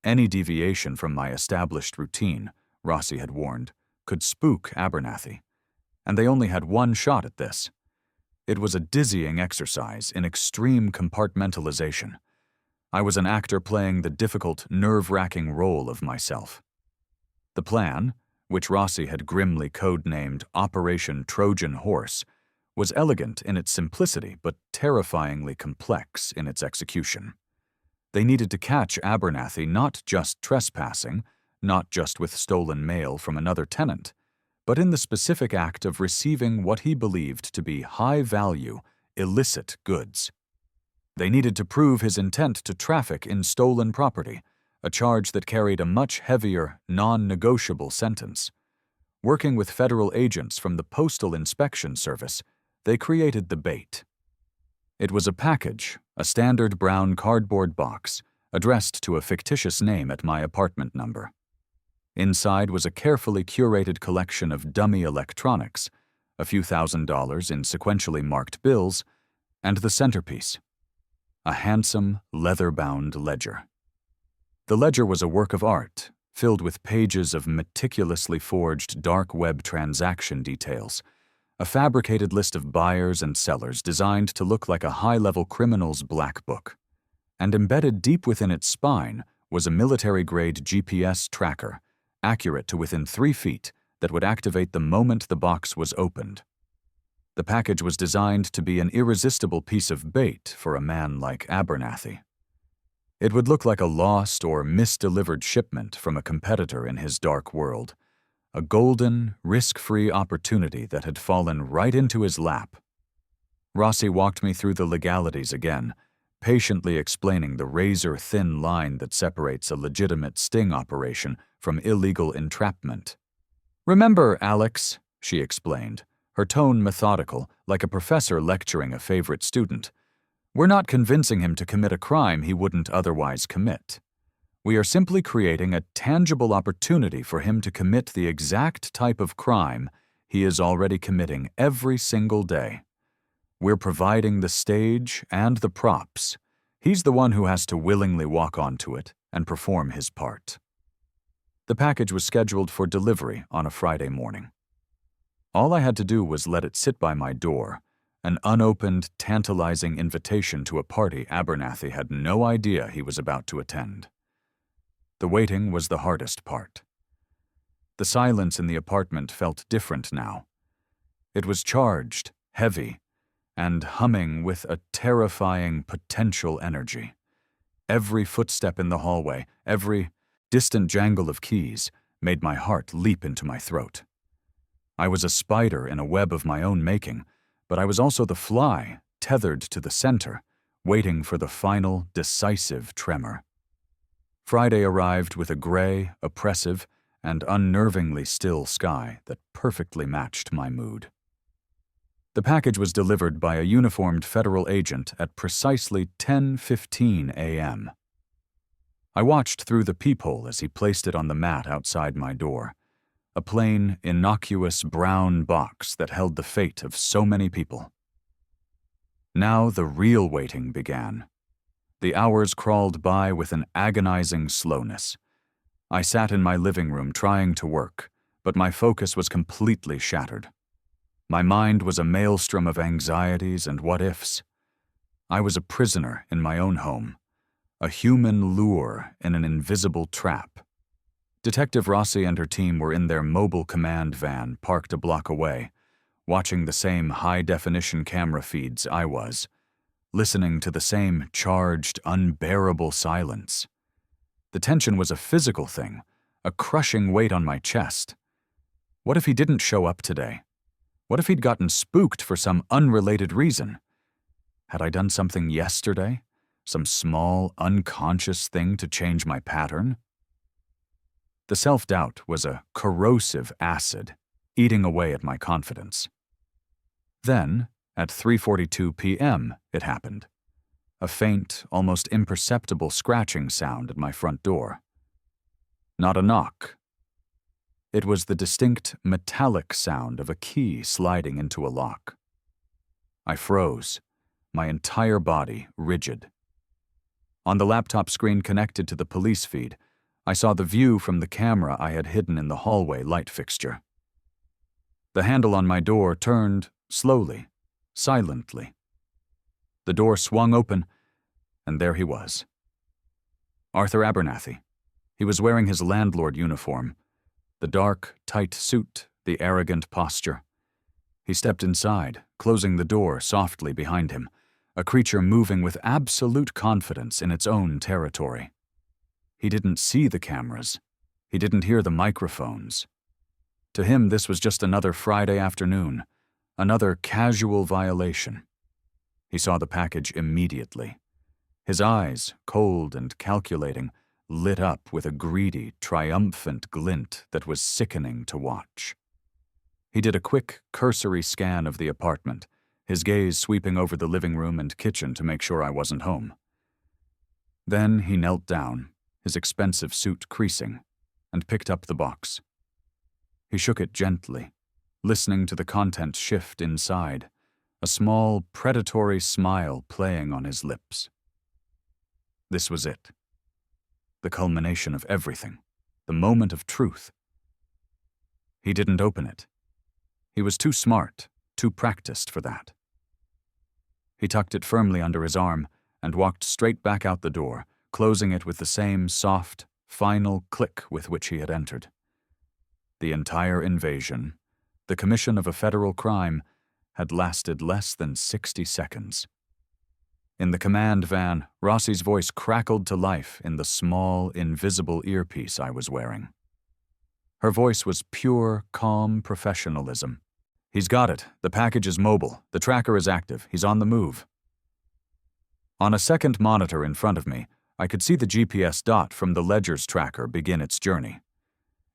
Any deviation from my established routine, Rossi had warned, could spook Abernathy, and they only had one shot at this. It was a dizzying exercise in extreme compartmentalization. I was an actor playing the difficult, nerve-wracking role of myself. The plan, which Rossi had grimly codenamed Operation Trojan Horse, was elegant in its simplicity but terrifyingly complex in its execution. They needed to catch Abernathy not just trespassing, not just with stolen mail from another tenant, but in the specific act of receiving what he believed to be high-value, illicit goods. They needed to prove his intent to traffic in stolen property, a charge that carried a much heavier, non-negotiable sentence. Working with federal agents from the Postal Inspection Service, they created the bait. It was a package, a standard brown cardboard box, addressed to a fictitious name at my apartment number. Inside was a carefully curated collection of dummy electronics, a few $1,000s in sequentially marked bills, and the centerpiece, a handsome, leather-bound ledger. The ledger was a work of art, filled with pages of meticulously forged dark web transaction details, a fabricated list of buyers and sellers designed to look like a high-level criminal's black book. And embedded deep within its spine was a military-grade GPS tracker, accurate to within 3 feet, that would activate the moment the box was opened. The package was designed to be an irresistible piece of bait for a man like Abernathy. It would look like a lost or misdelivered shipment from a competitor in his dark world, a golden, risk-free opportunity that had fallen right into his lap. Rossi walked me through the legalities again, patiently explaining the razor-thin line that separates a legitimate sting operation from illegal entrapment. "Remember, Alex," she explained, her tone methodical, like a professor lecturing a favorite student, "we're not convincing him to commit a crime he wouldn't otherwise commit. We are simply creating a tangible opportunity for him to commit the exact type of crime he is already committing every single day. We're providing the stage and the props. He's the one who has to willingly walk onto it and perform his part." The package was scheduled for delivery on a Friday morning. All I had to do was let it sit by my door, an unopened, tantalizing invitation to a party Abernathy had no idea he was about to attend. The waiting was the hardest part. The silence in the apartment felt different now. It was charged, heavy, and humming with a terrifying potential energy. Every footstep in the hallway, every distant jangle of keys, made my heart leap into my throat. I was a spider in a web of my own making, but I was also the fly, tethered to the center, waiting for the final, decisive tremor. Friday arrived with a gray, oppressive, and unnervingly still sky that perfectly matched my mood. The package was delivered by a uniformed federal agent at precisely 10:15 a.m. I watched through the peephole as he placed it on the mat outside my door, a plain, innocuous brown box that held the fate of so many people. Now the real waiting began. The hours crawled by with an agonizing slowness. I sat in my living room trying to work, but my focus was completely shattered. My mind was a maelstrom of anxieties and what-ifs. I was a prisoner in my own home, a human lure in an invisible trap. Detective Rossi and her team were in their mobile command van parked a block away, watching the same high-definition camera feeds I was, listening to the same charged, unbearable silence. The tension was a physical thing, a crushing weight on my chest. What if he didn't show up today? What if he'd gotten spooked for some unrelated reason? Had I done something yesterday? Some small, unconscious thing to change my pattern? The self-doubt was a corrosive acid, eating away at my confidence. Then, at 3:42 p.m., it happened. A faint, almost imperceptible scratching sound at my front door. Not a knock. It was the distinct metallic sound of a key sliding into a lock. I froze, my entire body rigid. On the laptop screen connected to the police feed, I saw the view from the camera I had hidden in the hallway light fixture. The handle on my door turned slowly, silently. The door swung open, and there he was. Arthur Abernathy. He was wearing his landlord uniform, the dark, tight suit, the arrogant posture. He stepped inside, closing the door softly behind him, a creature moving with absolute confidence in its own territory. He didn't see the cameras. He didn't hear the microphones. To him, this was just another Friday afternoon, another casual violation. He saw the package immediately. His eyes, cold and calculating, lit up with a greedy, triumphant glint that was sickening to watch. He did a quick, cursory scan of the apartment, his gaze sweeping over the living room and kitchen to make sure I wasn't home. Then he knelt down, his expensive suit creasing, and picked up the box. He shook it gently, listening to the contents shift inside, a small, predatory smile playing on his lips. This was it. The culmination of everything, the moment of truth. He didn't open it. He was too smart, too practiced for that. He tucked it firmly under his arm and walked straight back out the door, closing it with the same soft, final click with which he had entered. The entire invasion, the commission of a federal crime, had lasted less than 60 seconds. In the command van, Rossi's voice crackled to life in the small, invisible earpiece I was wearing. Her voice was pure, calm professionalism. "He's got it. The package is mobile. The tracker is active. He's on the move." On a second monitor in front of me, I could see the GPS dot from the ledger's tracker begin its journey.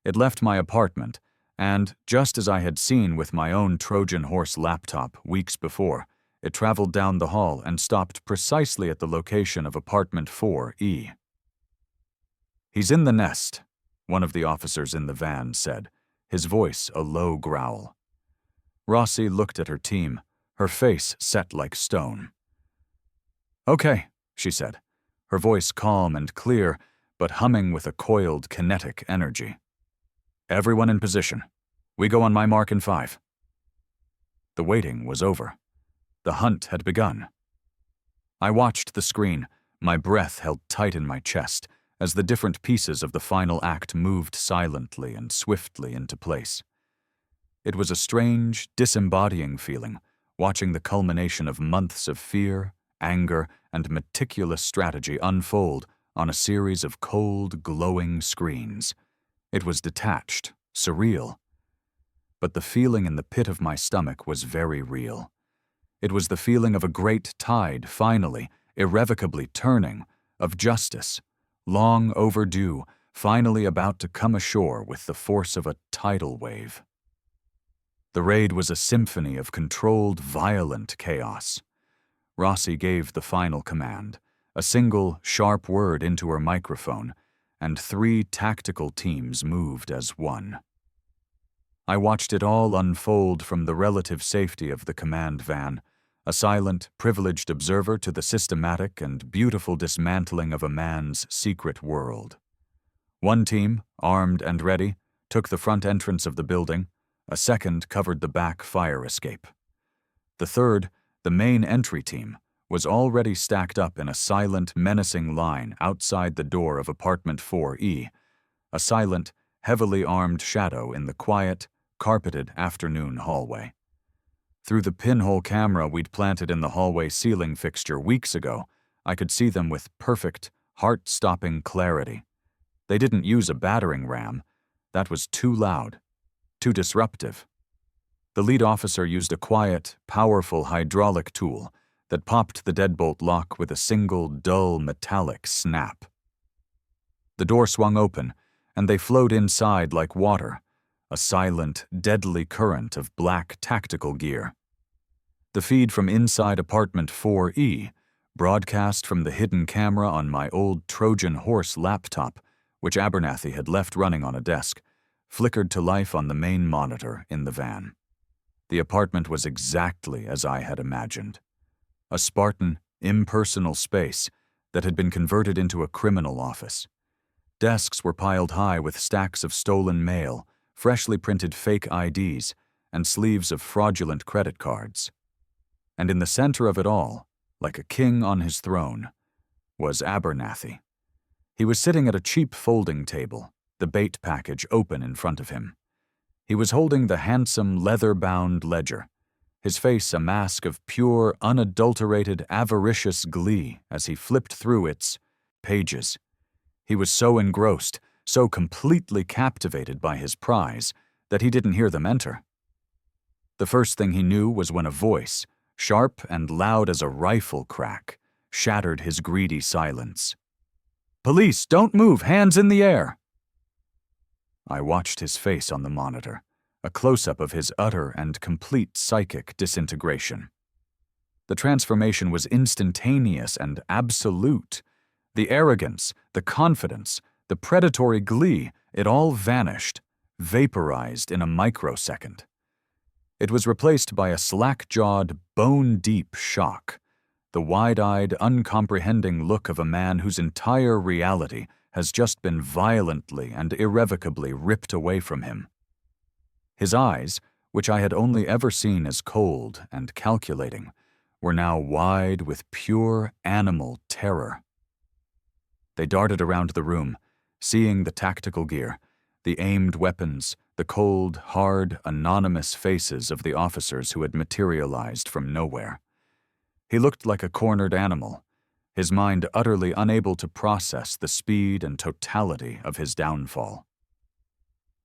It left my apartment, and, just as I had seen with my own Trojan horse laptop weeks before, it traveled down the hall and stopped precisely at the location of apartment 4E. "He's in the nest," one of the officers in the van said, his voice a low growl. Rossi looked at her team, her face set like stone. "Okay," she said, her voice calm and clear, but humming with a coiled kinetic energy. "Everyone in position. We go on my mark in 5. The waiting was over. The hunt had begun. I watched the screen, my breath held tight in my chest, as the different pieces of the final act moved silently and swiftly into place. It was a strange, disembodying feeling, watching the culmination of months of fear, anger, and meticulous strategy unfold on a series of cold, glowing screens. It was detached, surreal. But the feeling in the pit of my stomach was very real. It was the feeling of a great tide finally, irrevocably turning, of justice, long overdue, finally about to come ashore with the force of a tidal wave. The raid was a symphony of controlled, violent chaos. Rossi gave the final command, a single, sharp word into her microphone, and 3 tactical teams moved as one. I watched it all unfold from the relative safety of the command van, a silent, privileged observer to the systematic and beautiful dismantling of a man's secret world. One team, armed and ready, took the front entrance of the building. A second covered the back fire escape. The third, the main entry team, was already stacked up in a silent, menacing line outside the door of apartment 4E, a silent, heavily armed shadow in the quiet, carpeted afternoon hallway. Through the pinhole camera we'd planted in the hallway ceiling fixture weeks ago, I could see them with perfect, heart-stopping clarity. They didn't use a battering ram. That was too loud, too disruptive. The lead officer used a quiet, powerful hydraulic tool that popped the deadbolt lock with a single, dull, metallic snap. The door swung open, and they flowed inside like water, a silent, deadly current of black tactical gear. The feed from inside apartment 4E, broadcast from the hidden camera on my old Trojan horse laptop, which Abernathy had left running on a desk, flickered to life on the main monitor in the van. The apartment was exactly as I had imagined. a Spartan, impersonal space that had been converted into a criminal office. Desks were piled high with stacks of stolen mail, freshly printed fake IDs, and sleeves of fraudulent credit cards. And in the center of it all, like a king on his throne, was Abernathy. He was sitting at a cheap folding table, the bait package open in front of him. He was holding the handsome leather-bound ledger, his face a mask of pure, unadulterated, avaricious glee as he flipped through its pages. He was so engrossed, so completely captivated by his prize, that he didn't hear them enter. The first thing he knew was when a voice, sharp and loud as a rifle crack, shattered his greedy silence. "Police, don't move! Hands in the air!" I watched his face on the monitor, a close-up of his utter and complete psychic disintegration. The transformation was instantaneous and absolute. The arrogance, the confidence, the predatory glee, it all vanished, vaporized in a microsecond. It was replaced by a slack-jawed, bone-deep shock, the wide-eyed, uncomprehending look of a man whose entire reality has just been violently and irrevocably ripped away from him. His eyes, which I had only ever seen as cold and calculating, were now wide with pure animal terror. They darted around the room, seeing the tactical gear, the aimed weapons, the cold, hard, anonymous faces of the officers who had materialized from nowhere. He looked like a cornered animal, his mind utterly unable to process the speed and totality of his downfall.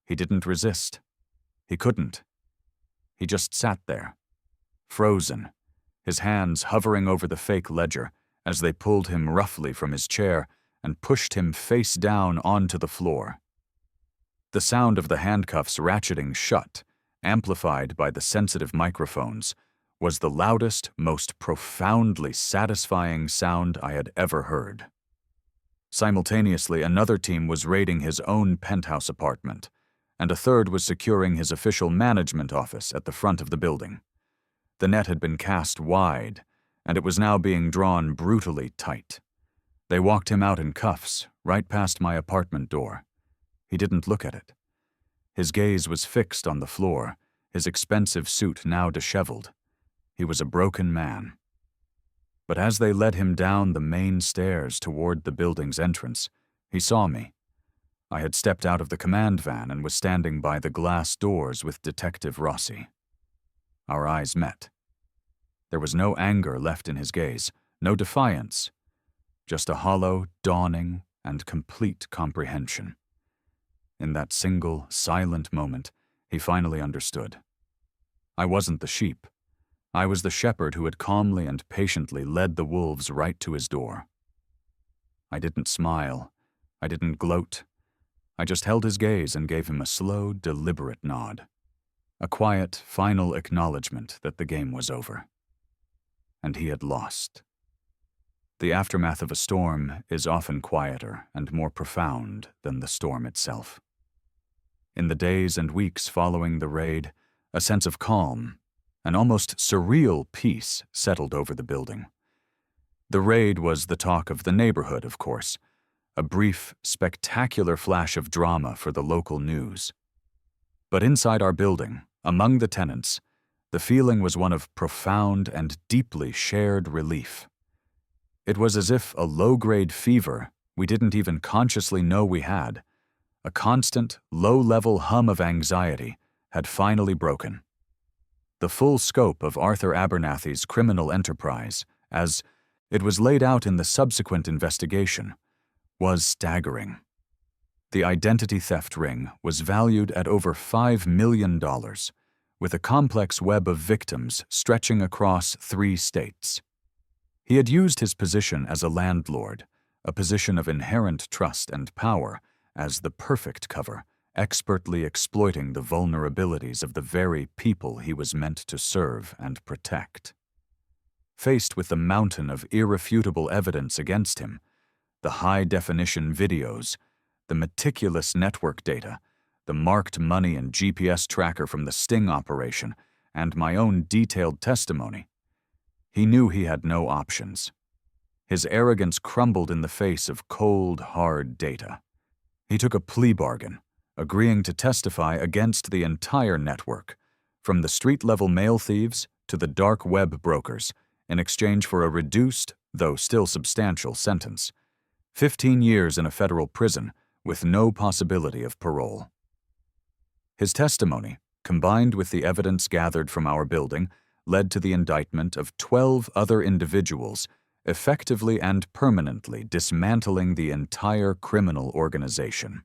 He didn't resist. He couldn't. He just sat there, frozen, his hands hovering over the fake ledger as they pulled him roughly from his chair and pushed him face down onto the floor. The sound of the handcuffs ratcheting shut, amplified by the sensitive microphones, was the loudest, most profoundly satisfying sound I had ever heard. Simultaneously, another team was raiding his own penthouse apartment, and a third was securing his official management office at the front of the building. The net had been cast wide, and it was now being drawn brutally tight. They walked him out in cuffs, right past my apartment door. He didn't look at it. His gaze was fixed on the floor, his expensive suit now disheveled. He was a broken man. But as they led him down the main stairs toward the building's entrance, he saw me. I had stepped out of the command van and was standing by the glass doors with Detective Rossi. Our eyes met. There was no anger left in his gaze, no defiance, just a hollow dawning and complete comprehension. In that single, silent moment, he finally understood. I wasn't the sheep. I was the shepherd who had calmly and patiently led the wolves right to his door. I didn't smile. I didn't gloat. I just held his gaze and gave him a slow, deliberate nod. A quiet, final acknowledgement that the game was over. And he had lost. The aftermath of a storm is often quieter and more profound than the storm itself. In the days and weeks following the raid, a sense of calm, an almost surreal peace settled over the building. The raid was the talk of the neighborhood, of course, a brief, spectacular flash of drama for the local news. But inside our building, among the tenants, the feeling was one of profound and deeply shared relief. It was as if a low-grade fever we didn't even consciously know we had, a constant, low-level hum of anxiety, had finally broken. The full scope of Arthur Abernathy's criminal enterprise, as it was laid out in the subsequent investigation, was staggering. The identity theft ring was valued at over $5 million, with a complex web of victims stretching across 3 states. He had used his position as a landlord, a position of inherent trust and power, as the perfect cover, expertly exploiting the vulnerabilities of the very people he was meant to serve and protect. Faced with the mountain of irrefutable evidence against him, the high-definition videos, the meticulous network data, the marked money and GPS tracker from the sting operation, and my own detailed testimony, he knew he had no options. His arrogance crumbled in the face of cold, hard data. He took a plea bargain, agreeing to testify against the entire network, from the street-level mail thieves to the dark web brokers, in exchange for a reduced, though still substantial, sentence: 15 years in a federal prison with no possibility of parole. His testimony, combined with the evidence gathered from our building, led to the indictment of 12 other individuals, effectively and permanently dismantling the entire criminal organization.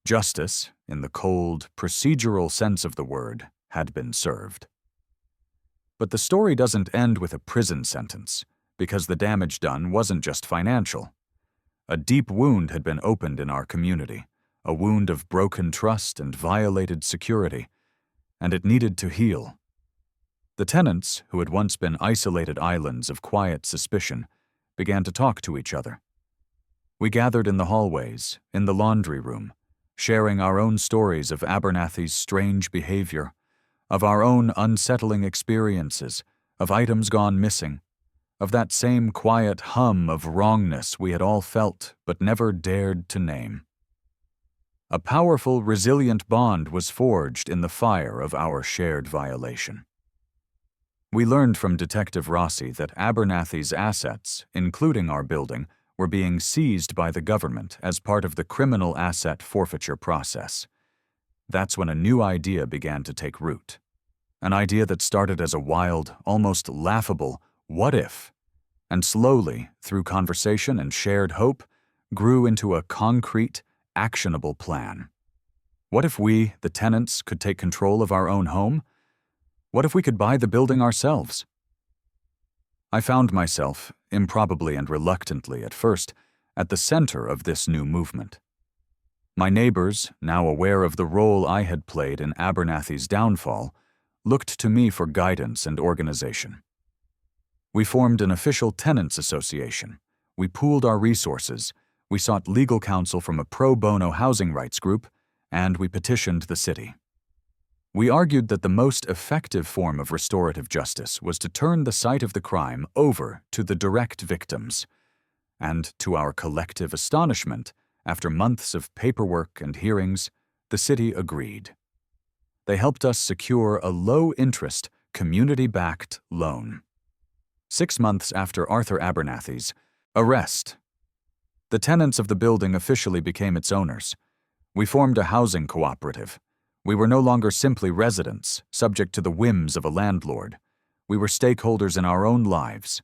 Justice, in the cold, procedural sense of the word, had been served. But the story doesn't end with a prison sentence, because the damage done wasn't just financial. A deep wound had been opened in our community, a wound of broken trust and violated security, and it needed to heal. The tenants, who had once been isolated islands of quiet suspicion, began to talk to each other. We gathered in the hallways, in the laundry room, sharing our own stories of Abernathy's strange behavior, of our own unsettling experiences, of items gone missing, of that same quiet hum of wrongness we had all felt but never dared to name. A powerful, resilient bond was forged in the fire of our shared violation. We learned from Detective Rossi that Abernathy's assets, including our building, were being seized by the government as part of the criminal asset forfeiture process. That's when a new idea began to take root. An idea that started as a wild, almost laughable "what if?" and slowly, through conversation and shared hope, grew into a concrete, actionable plan. What if we, the tenants, could take control of our own home? What if we could buy the building ourselves? I found myself, improbably and reluctantly at first, at the center of this new movement. My neighbors, now aware of the role I had played in Abernathy's downfall, looked to me for guidance and organization. We formed an official tenants association. We pooled our resources. We sought legal counsel from a pro bono housing rights group, and we petitioned the city. We argued that the most effective form of restorative justice was to turn the site of the crime over to the direct victims. And to our collective astonishment, after months of paperwork and hearings, the city agreed. They helped us secure a low-interest, community-backed loan. 6 months after Arthur Abernathy's arrest, the tenants of the building officially became its owners. We formed a housing cooperative. We were no longer simply residents, subject to the whims of a landlord. We were stakeholders in our own lives.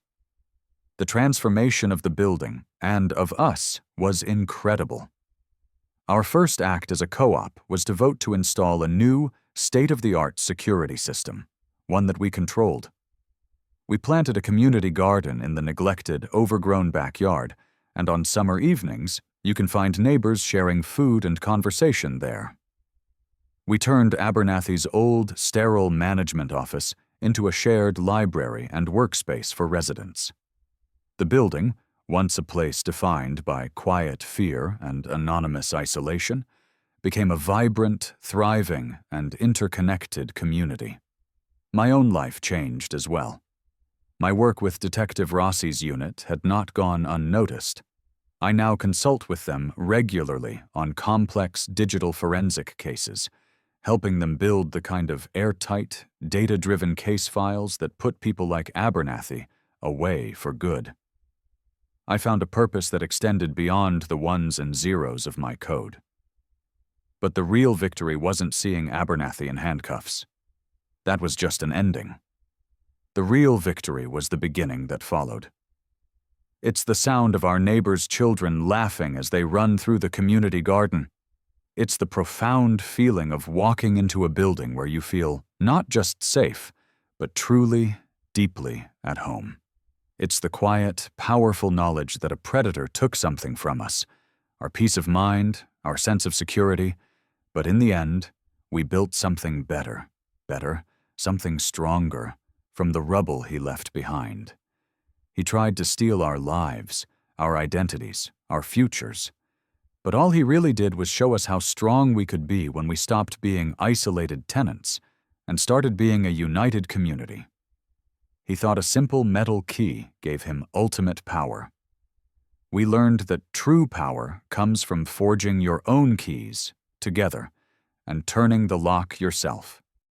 The transformation of the building, and of us, was incredible. Our first act as a co-op was to vote to install a new, state-of-the-art security system, one that we controlled. We planted a community garden in the neglected, overgrown backyard, and on summer evenings, you can find neighbors sharing food and conversation there. We turned Abernathy's old, sterile management office into a shared library and workspace for residents. The building, once a place defined by quiet fear and anonymous isolation, became a vibrant, thriving, and interconnected community. My own life changed as well. My work with Detective Rossi's unit had not gone unnoticed. I now consult with them regularly on complex digital forensic cases, helping them build the kind of airtight, data-driven case files that put people like Abernathy away for good. I found a purpose that extended beyond the ones and zeros of my code. But the real victory wasn't seeing Abernathy in handcuffs. That was just an ending. The real victory was the beginning that followed. It's the sound of our neighbors' children laughing as they run through the community garden. It's the profound feeling of walking into a building where you feel not just safe, but truly, deeply at home. It's the quiet, powerful knowledge that a predator took something from us, our peace of mind, our sense of security, but in the end, we built something better, something stronger, from the rubble he left behind. He tried to steal our lives, our identities, our futures. But all he really did was show us how strong we could be when we stopped being isolated tenants and started being a united community. He thought a simple metal key gave him ultimate power. We learned that true power comes from forging your own keys together and turning the lock yourself.